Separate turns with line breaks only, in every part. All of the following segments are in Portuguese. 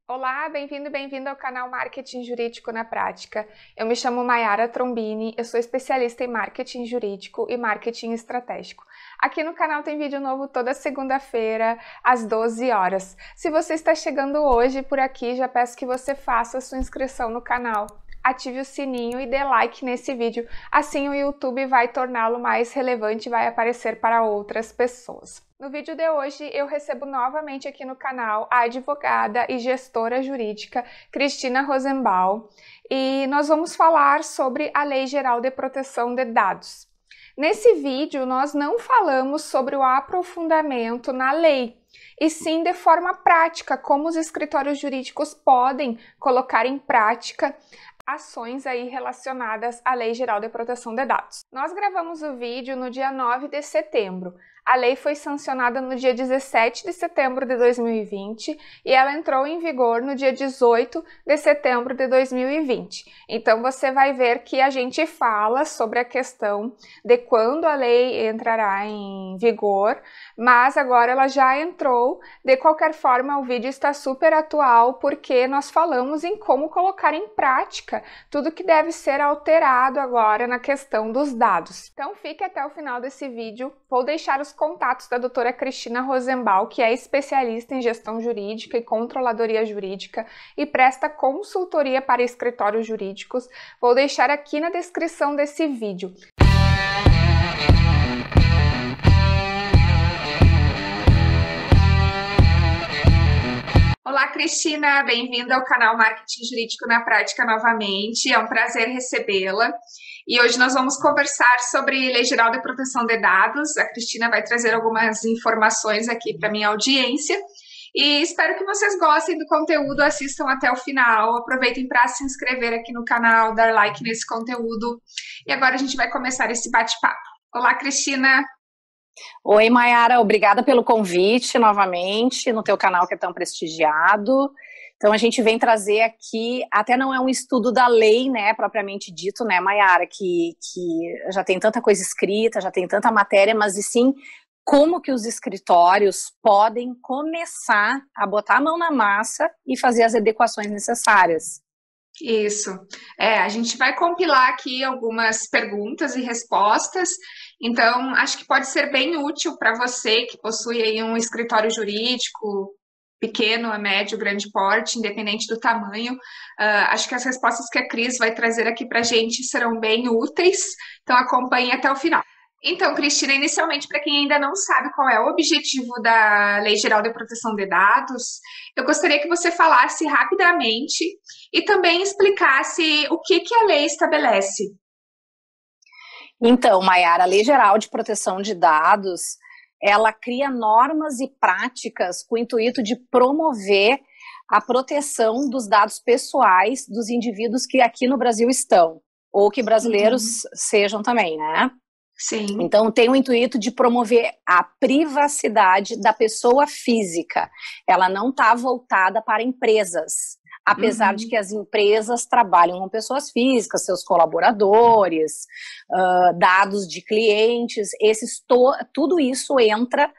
Olá, bem-vindo, bem-vindo ao canal Marketing Jurídico na Prática. Eu me chamo Mayara Trombini, eu sou especialista em marketing jurídico e marketing estratégico. Aqui no canal tem vídeo novo toda segunda-feira, às 12 horas. Se você está chegando hoje por aqui, já peço que você faça a sua inscrição no canal. Ative o sininho e dê like nesse vídeo, assim o YouTube vai torná-lo mais relevante e vai aparecer para outras pessoas. No vídeo de hoje, eu recebo novamente aqui no canal a advogada e gestora jurídica Cristina Rosenbaum e nós vamos falar sobre a Lei Geral de Proteção de Dados. Nesse vídeo, nós não falamos sobre o aprofundamento na lei, e sim de forma prática, como os escritórios jurídicos podem colocar em prática ações aí relacionadas à Lei Geral de Proteção de Dados. Nós gravamos o vídeo no dia 9 de setembro. A lei foi sancionada no dia 17 de setembro de 2020 e ela entrou em vigor no dia 18 de setembro de 2020. Então você vai ver que a gente fala sobre a questão de quando a lei entrará em vigor, mas agora ela já entrou. De qualquer forma, o vídeo está super atual porque nós falamos em como colocar em prática tudo que deve ser alterado agora na questão dos dados. Então fique até o final desse vídeo, vou deixar os contatos da doutora Cristina Rosenbaum, que é especialista em gestão jurídica e controladoria jurídica e presta consultoria para escritórios jurídicos. Vou deixar aqui na descrição desse vídeo. Olá, Cristina, bem-vinda ao canal Marketing Jurídico na Prática novamente. É um prazer recebê-la. E hoje nós vamos conversar sobre Lei Geral de Proteção de Dados. A Cristina vai trazer algumas informações aqui para a minha audiência. E espero que vocês gostem do conteúdo, assistam até o final, aproveitem para se inscrever aqui no canal, dar like nesse conteúdo. E agora a gente vai começar esse bate-papo. Olá, Cristina.
Oi, Mayara, obrigada pelo convite novamente no teu canal que é tão prestigiado. Então a gente vem trazer aqui, até não é um estudo da lei, né, propriamente dito, né, Mayara, que já tem tanta coisa escrita, já tem tanta matéria, mas e sim como que os escritórios podem começar a botar a mão na massa e fazer as adequações necessárias.
Isso. A gente vai compilar aqui algumas perguntas e respostas. Então, acho que pode ser bem útil para você que possui aí um escritório jurídico pequeno, a médio, grande porte, independente do tamanho. Acho que as respostas que a Cris vai trazer aqui para a gente serão bem úteis. Então, acompanhe até o final. Então, Cristina, inicialmente, para quem ainda não sabe qual é o objetivo da Lei Geral de Proteção de Dados, eu gostaria que você falasse rapidamente e também explicasse o que a lei estabelece.
Então, Mayara, a Lei Geral de Proteção de Dados, ela cria normas e práticas com o intuito de promover a proteção dos dados pessoais dos indivíduos que aqui no Brasil estão, ou que brasileiros sejam também, né?
Sim.
Então, tem o intuito de promover a privacidade da pessoa física. Ela não está voltada para empresas, apesar de que as empresas trabalham com pessoas físicas, seus colaboradores, dados de clientes, tudo isso entra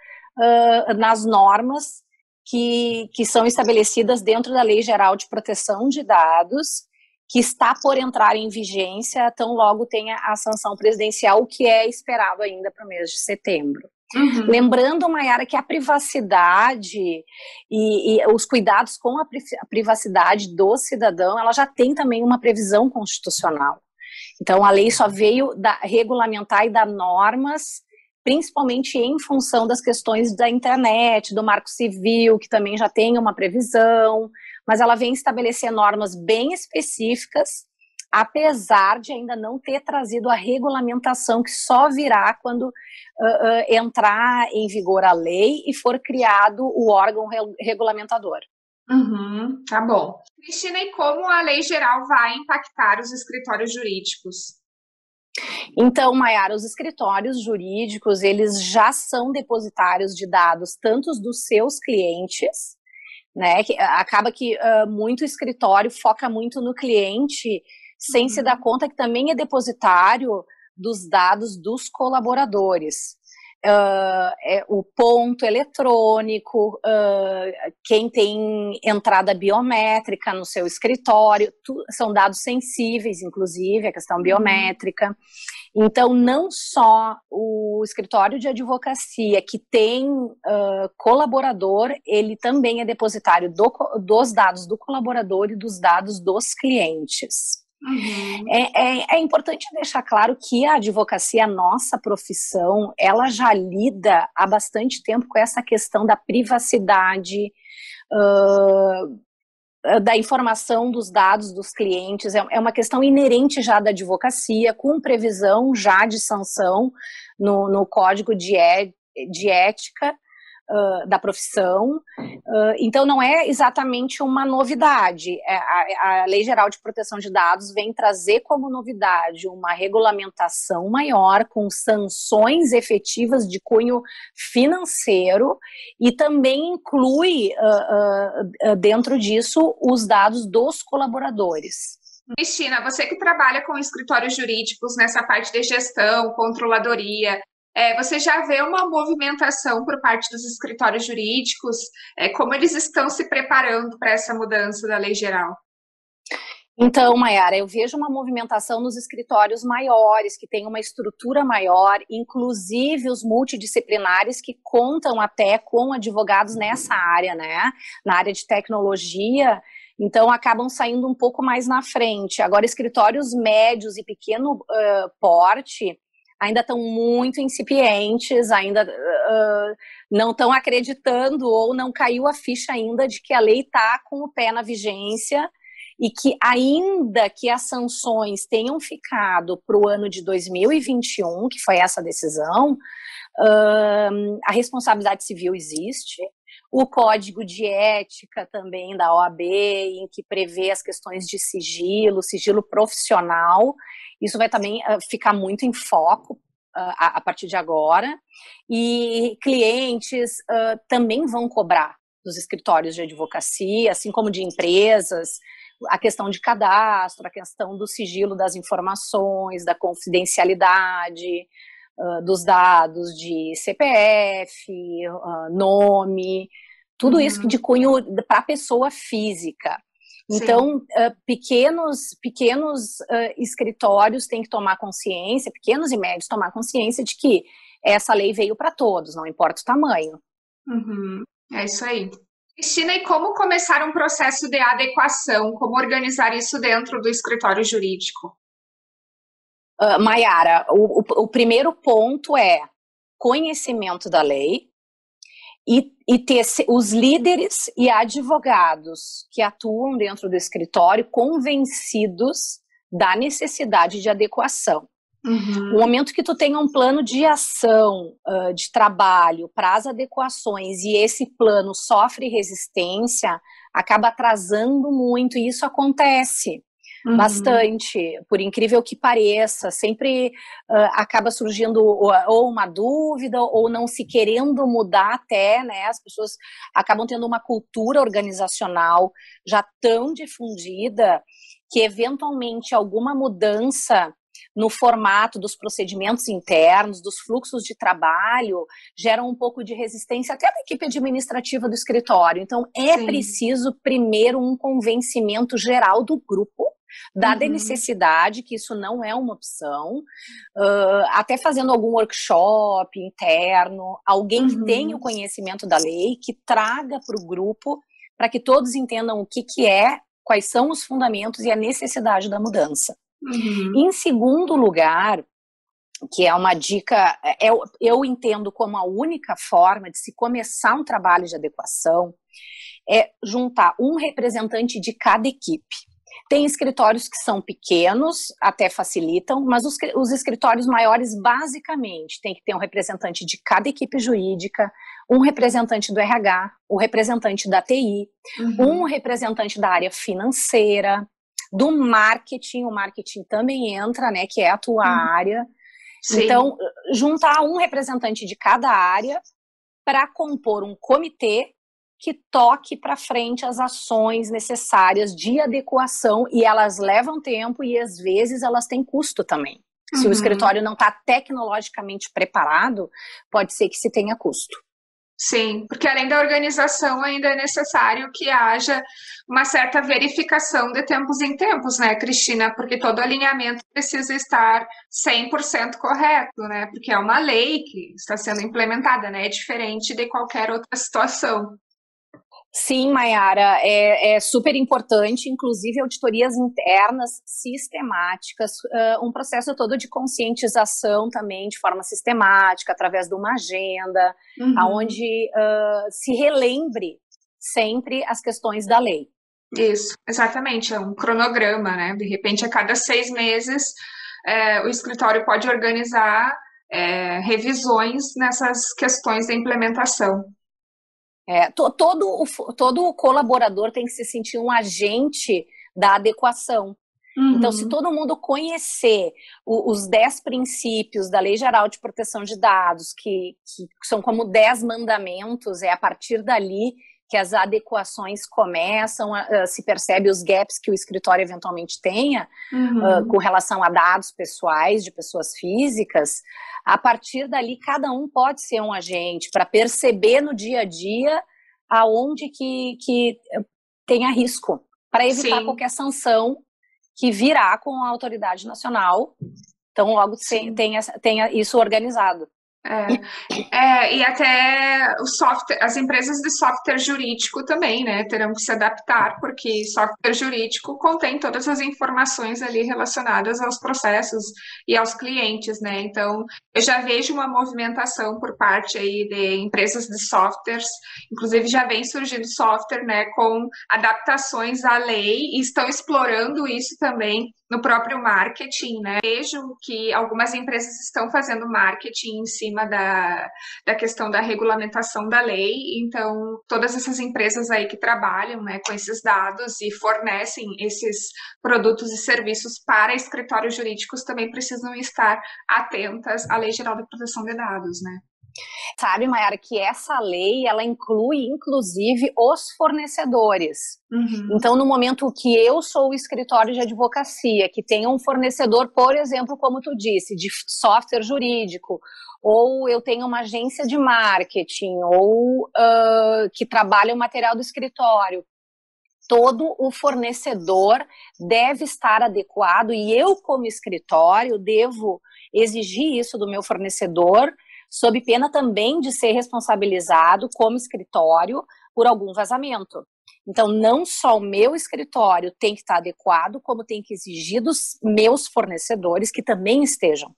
nas normas que são estabelecidas dentro da Lei Geral de Proteção de Dados, que está por entrar em vigência, tão logo tenha a sanção presidencial, o que é esperado ainda para o mês de setembro. Lembrando, Mayara, que a privacidade e os cuidados com a privacidade do cidadão, ela já tem também uma previsão constitucional. Então, a lei só veio regulamentar e dar normas, principalmente em função das questões da internet, do Marco Civil, que também já tem uma previsão, mas ela vem estabelecer normas bem específicas, apesar de ainda não ter trazido a regulamentação, que só virá quando entrar em vigor a lei e for criado o órgão regulamentador.
Tá bom. Cristina, e como a lei geral vai impactar os escritórios jurídicos?
Então, Mayara, os escritórios jurídicos, eles já são depositários de dados, tanto dos seus clientes, né, que acaba que muito escritório foca muito no cliente, sem se dar conta que também é depositário dos dados dos colaboradores. o ponto eletrônico, quem tem entrada biométrica no seu escritório, são dados sensíveis, inclusive, a questão biométrica. Então, não só o escritório de advocacia que tem colaborador, ele também é depositário dos dados do colaborador e dos dados dos clientes. É importante deixar claro que a advocacia, a nossa profissão, ela já lida há bastante tempo com essa questão da privacidade, da informação dos dados dos clientes. É uma questão inerente já da advocacia, com previsão já de sanção no Código de Ética da profissão. Então não é exatamente uma novidade. A Lei Geral de Proteção de Dados vem trazer como novidade uma regulamentação maior, com sanções efetivas de cunho financeiro, e também inclui dentro disso os dados dos colaboradores.
Cristina, você que trabalha com escritórios jurídicos nessa parte de gestão, controladoria, você já vê uma movimentação por parte dos escritórios jurídicos? Como eles estão se preparando para essa mudança da lei geral?
Então, Mayara, eu vejo uma movimentação nos escritórios maiores, que têm uma estrutura maior, inclusive os multidisciplinares, que contam até com advogados nessa área, né? Na área de tecnologia, então acabam saindo um pouco mais na frente. Agora, escritórios médios e pequeno porte ainda estão muito incipientes, ainda não estão acreditando, ou não caiu a ficha ainda de que a lei está com o pé na vigência, e que ainda que as sanções tenham ficado para o ano de 2021, que foi essa decisão, a responsabilidade civil existe, o Código de Ética também da OAB, em que prevê as questões de sigilo profissional, isso vai também ficar muito em foco a partir de agora, e clientes também vão cobrar dos escritórios de advocacia, assim como de empresas, a questão de cadastro, a questão do sigilo das informações, da confidencialidade, dos dados de CPF, nome, tudo isso de cunho para a pessoa física. Então, pequenos escritórios têm que tomar consciência, pequenos e médios tomar consciência de que essa lei veio para todos, não importa o tamanho.
É isso aí. Cristina, e como começar um processo de adequação? Como organizar isso dentro do escritório jurídico?
Mayara, o primeiro ponto é conhecimento da lei e ter os líderes e advogados que atuam dentro do escritório convencidos da necessidade de adequação. No momento que tu tenha um plano de ação, de trabalho para as adequações, e esse plano sofre resistência, acaba atrasando muito, e isso acontece bastante, por incrível que pareça, sempre acaba surgindo ou uma dúvida, ou não se querendo mudar até, né, as pessoas acabam tendo uma cultura organizacional já tão difundida, que eventualmente alguma mudança no formato dos procedimentos internos, dos fluxos de trabalho, geram um pouco de resistência até da equipe administrativa do escritório. Então, preciso primeiro um convencimento geral do grupo, dada a necessidade, que isso não é uma opção, até fazendo algum workshop interno, alguém que tenha o conhecimento da lei, que traga para o grupo, para que todos entendam o que é, quais são os fundamentos e a necessidade da mudança. Em segundo lugar, que é uma dica, eu entendo como a única forma de se começar um trabalho de adequação, é juntar um representante de cada equipe. Tem escritórios que são pequenos, até facilitam, mas os escritórios maiores, basicamente, tem que ter um representante de cada equipe jurídica, um representante do RH, o representante da TI, um representante da área financeira, do marketing, o marketing também entra, né, que é a tua área. Então, juntar um representante de cada área para compor um comitê que toque para frente as ações necessárias de adequação, e elas levam tempo e às vezes elas têm custo também. Se o escritório não está tecnologicamente preparado, pode ser que se tenha custo.
Sim, porque além da organização ainda é necessário que haja uma certa verificação de tempos em tempos, né, Cristina? Porque todo alinhamento precisa estar 100% correto, né? Porque é uma lei que está sendo implementada, né? É diferente de qualquer outra situação.
Sim, Mayara, é super importante, inclusive auditorias internas sistemáticas, um processo todo de conscientização também, de forma sistemática, através de uma agenda, onde se relembre sempre as questões da lei.
Isso, exatamente, é um cronograma, né? De repente, a cada 6 meses, o escritório pode organizar revisões nessas questões da implementação.
Todo colaborador tem que se sentir um agente da adequação. Então, se todo mundo conhecer os 10 princípios da Lei Geral de Proteção de Dados, que são como 10 mandamentos, é a partir dali que as adequações começam, se percebe os gaps que o escritório eventualmente tenha com relação a dados pessoais de pessoas físicas. A partir dali, cada um pode ser um agente para perceber no dia a dia aonde que tenha risco, para evitar qualquer sanção que virá com a autoridade nacional. Então, logo tenha isso organizado.
E até as empresas de software jurídico também, né, terão que se adaptar, porque software jurídico contém todas as informações ali relacionadas aos processos e aos clientes, né, então eu já vejo uma movimentação por parte aí de empresas de softwares, inclusive já vem surgindo software, né, com adaptações à lei e estão explorando isso também no próprio marketing, né? Vejo que algumas empresas estão fazendo marketing em cima da questão da regulamentação da lei, então todas essas empresas aí que trabalham, né, com esses dados e fornecem esses produtos e serviços para escritórios jurídicos também precisam estar atentas à Lei Geral de Proteção de Dados, né?
Sabe, Mayara, que essa lei, ela inclui, inclusive, os fornecedores. Então, no momento que eu sou o escritório de advocacia, que tem um fornecedor, por exemplo, como tu disse, de software jurídico, ou eu tenho uma agência de marketing, ou que trabalha o material do escritório, todo o fornecedor deve estar adequado e eu, como escritório, devo exigir isso do meu fornecedor, sob pena também de ser responsabilizado como escritório por algum vazamento. Então, não só o meu escritório tem que estar adequado, como tem que exigir dos meus fornecedores que também estejam.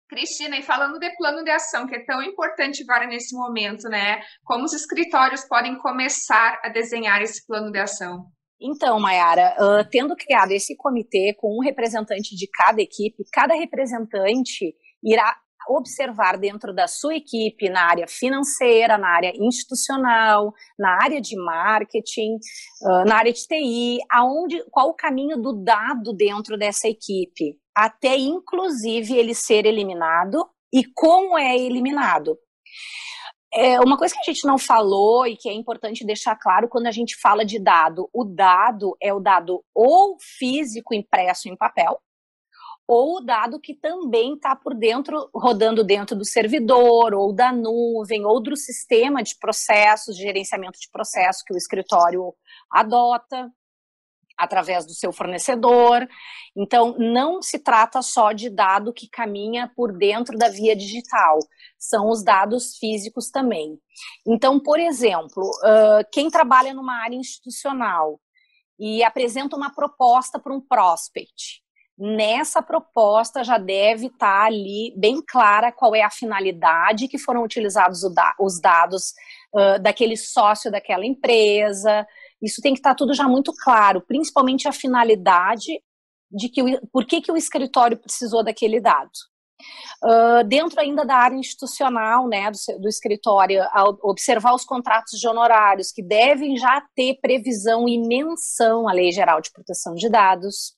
Cristina, e falando de plano de ação, que é tão importante agora nesse momento, né? Como os escritórios podem começar a desenhar esse plano de ação?
Então, Mayara, tendo criado esse comitê com um representante de cada equipe, cada representante irá observar dentro da sua equipe na área financeira, na área institucional, na área de marketing, na área de TI, qual o caminho do dado dentro dessa equipe, até inclusive ele ser eliminado e como é eliminado. Uma coisa que a gente não falou e que é importante deixar claro quando a gente fala de dado, o dado é o dado ou físico impresso em papel, ou o dado que também está por dentro, rodando dentro do servidor, ou da nuvem, ou do sistema de processos, de gerenciamento de processos que o escritório adota através do seu fornecedor. Então, não se trata só de dado que caminha por dentro da via digital, são os dados físicos também. Então, por exemplo, quem trabalha numa área institucional e apresenta uma proposta para um prospect, nessa proposta já deve estar ali bem clara qual é a finalidade que foram utilizados os dados daquele sócio daquela empresa. Isso tem que estar tudo já muito claro, principalmente a finalidade de por que o escritório precisou daquele dado. Dentro ainda da área institucional, né, do escritório, ao observar os contratos de honorários, que devem já ter previsão e menção à Lei Geral de Proteção de Dados.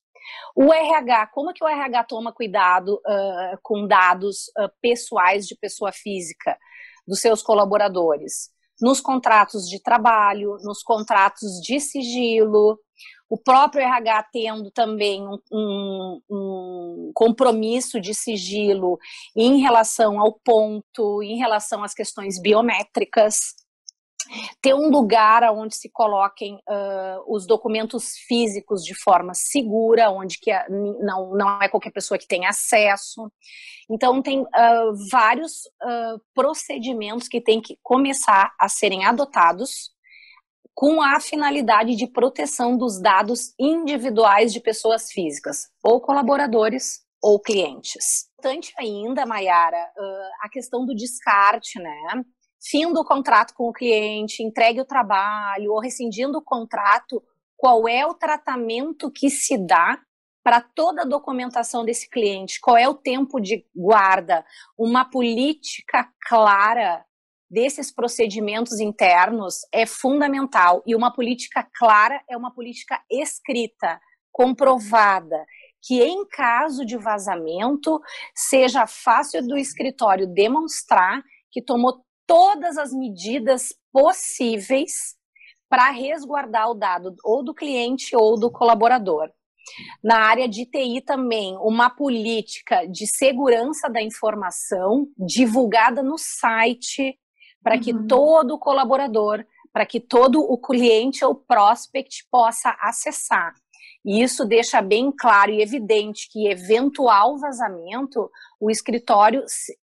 O RH, como que o RH toma cuidado com dados pessoais de pessoa física dos seus colaboradores? Nos contratos de trabalho, nos contratos de sigilo. o próprio RH tendo também um compromisso de sigilo em relação ao ponto, em relação às questões biométricas, ter um lugar onde se coloquem os documentos físicos de forma segura, onde não é qualquer pessoa que tem acesso. Então, tem vários procedimentos que têm que começar a serem adotados com a finalidade de proteção dos dados individuais de pessoas físicas, ou colaboradores, ou clientes. Importante ainda, Mayara, a questão do descarte, né? Fim do contrato com o cliente, entregue o trabalho, ou rescindindo o contrato, qual é o tratamento que se dá para toda a documentação desse cliente, qual é o tempo de guarda, uma política clara desses procedimentos internos é fundamental, e uma política clara é uma política escrita, comprovada, que em caso de vazamento seja fácil do escritório demonstrar que tomou todas as medidas possíveis para resguardar o dado ou do cliente ou do colaborador. Na área de TI também, uma política de segurança da informação divulgada no site para que todo colaborador, para que todo o cliente ou prospect possa acessar. E isso deixa bem claro e evidente que eventual vazamento, o escritório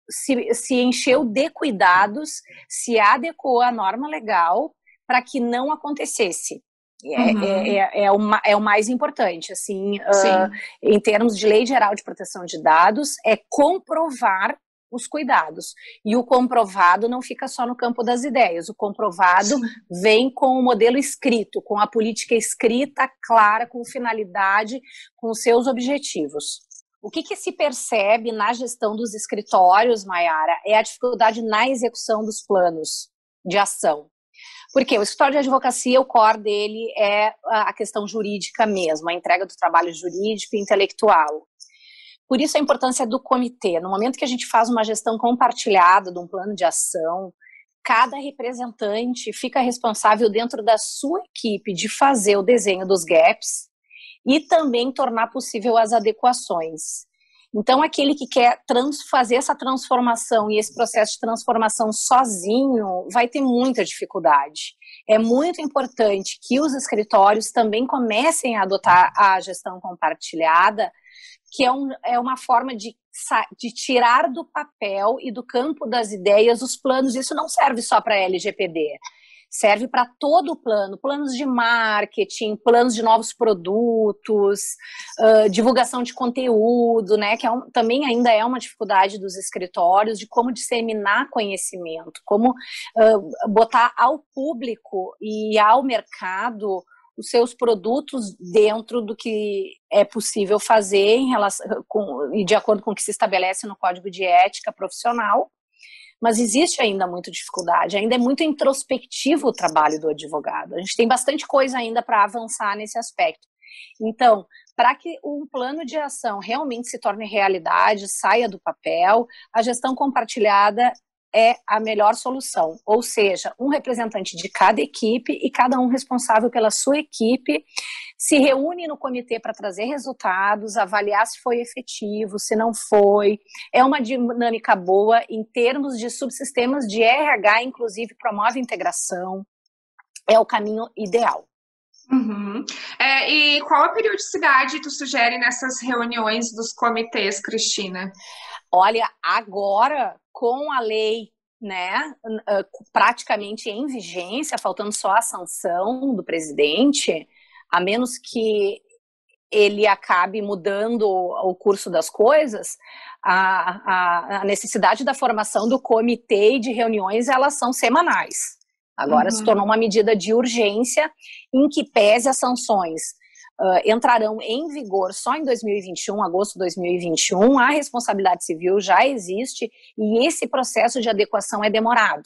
se encheu de cuidados, se adequou à norma legal para que não acontecesse. É o mais importante, assim, em termos de Lei Geral de Proteção de Dados, é comprovar os cuidados. E o comprovado não fica só no campo das ideias, o comprovado vem com o modelo escrito, com a política escrita, clara, com finalidade, com seus objetivos. O que se percebe na gestão dos escritórios, Mayara, é a dificuldade na execução dos planos de ação. Porque o escritório de advocacia, o core dele é a questão jurídica mesmo, a entrega do trabalho jurídico e intelectual. Por isso a importância do comitê. No momento que a gente faz uma gestão compartilhada de um plano de ação, cada representante fica responsável dentro da sua equipe de fazer o desenho dos gaps e também tornar possível as adequações. Então, aquele que quer fazer essa transformação e esse processo de transformação sozinho vai ter muita dificuldade. É muito importante que os escritórios também comecem a adotar a gestão compartilhada, que é uma forma de tirar do papel e do campo das ideias os planos. Isso não serve só para a LGPD. Serve para todo o plano, planos de marketing, planos de novos produtos, divulgação de conteúdo, né, que também ainda é uma dificuldade dos escritórios, de como disseminar conhecimento, como botar ao público e ao mercado os seus produtos dentro do que é possível fazer e de acordo com o que se estabelece no Código de Ética Profissional. Mas existe ainda muita dificuldade, ainda é muito introspectivo o trabalho do advogado. A gente tem bastante coisa ainda para avançar nesse aspecto. Então, para que um plano de ação realmente se torne realidade, saia do papel, a gestão compartilhada é a melhor solução. Ou seja, um representante de cada equipe e cada um responsável pela sua equipe se reúne no comitê para trazer resultados, avaliar se foi efetivo, se não foi. É uma dinâmica boa em termos de subsistemas de RH, inclusive promove integração. É o caminho ideal.
E qual a periodicidade tu sugere nessas reuniões dos comitês, Cristina?
Olha, agora com a lei, né, praticamente em vigência, faltando só a sanção do presidente, a menos que ele acabe mudando o curso das coisas, a necessidade da formação do comitê e de reuniões, elas são semanais. Agora se tornou uma medida de urgência, em que pese as sanções entrarão em vigor só em 2021, agosto de 2021, a responsabilidade civil já existe e esse processo de adequação é demorado.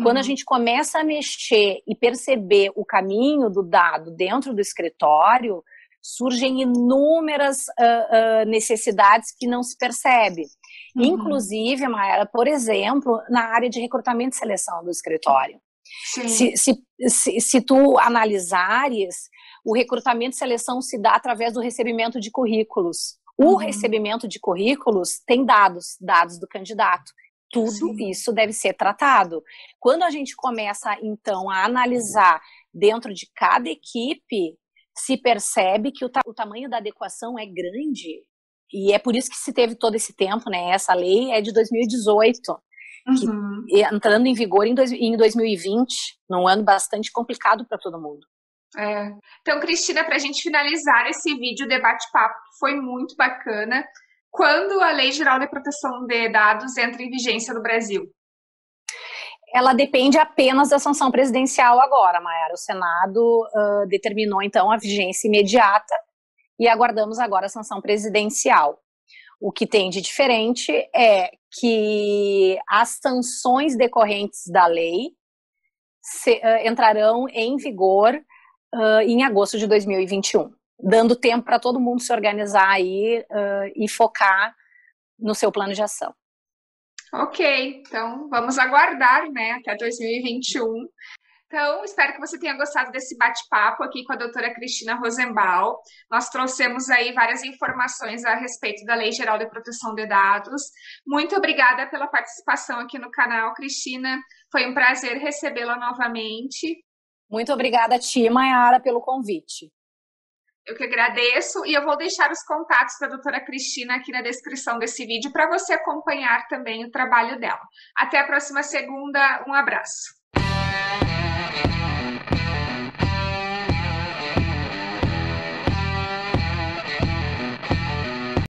Quando a gente começa a mexer e perceber o caminho do dado dentro do escritório, surgem inúmeras necessidades que não se percebe. Inclusive, Mayara, por exemplo, na área de recrutamento e seleção do escritório.
Sim.
Se tu analisares, o recrutamento e seleção se dá através do recebimento de currículos. O recebimento de currículos tem dados do candidato. Tudo isso deve ser tratado. Quando a gente começa, então, a analisar dentro de cada equipe, se percebe que o tamanho da adequação é grande. E é por isso que se teve todo esse tempo, né? Essa lei é de 2018, que, entrando em vigor em 2020, num ano bastante complicado para todo mundo.
Então, Cristina, para a gente finalizar esse vídeo, o debate-papo foi muito bacana. Quando a Lei Geral de Proteção de Dados entra em vigência no Brasil?
Ela depende apenas da sanção presidencial agora, Mayara. O Senado determinou, então, a vigência imediata e aguardamos agora a sanção presidencial. O que tem de diferente é que as sanções decorrentes da lei entrarão em vigor em agosto de 2021, dando tempo para todo mundo se organizar aí e focar no seu plano de ação.
Ok, então vamos aguardar, né, até 2021. Então, espero que você tenha gostado desse bate-papo aqui com a doutora Cristina Rosenbaum. Nós trouxemos aí várias informações a respeito da Lei Geral de Proteção de Dados. Muito obrigada pela participação aqui no canal, Cristina. Foi um prazer recebê-la novamente.
Muito obrigada a ti, Mayara, pelo convite.
Eu que agradeço e eu vou deixar os contatos da doutora Cristina aqui na descrição desse vídeo para você acompanhar também o trabalho dela. Até a próxima segunda, um abraço.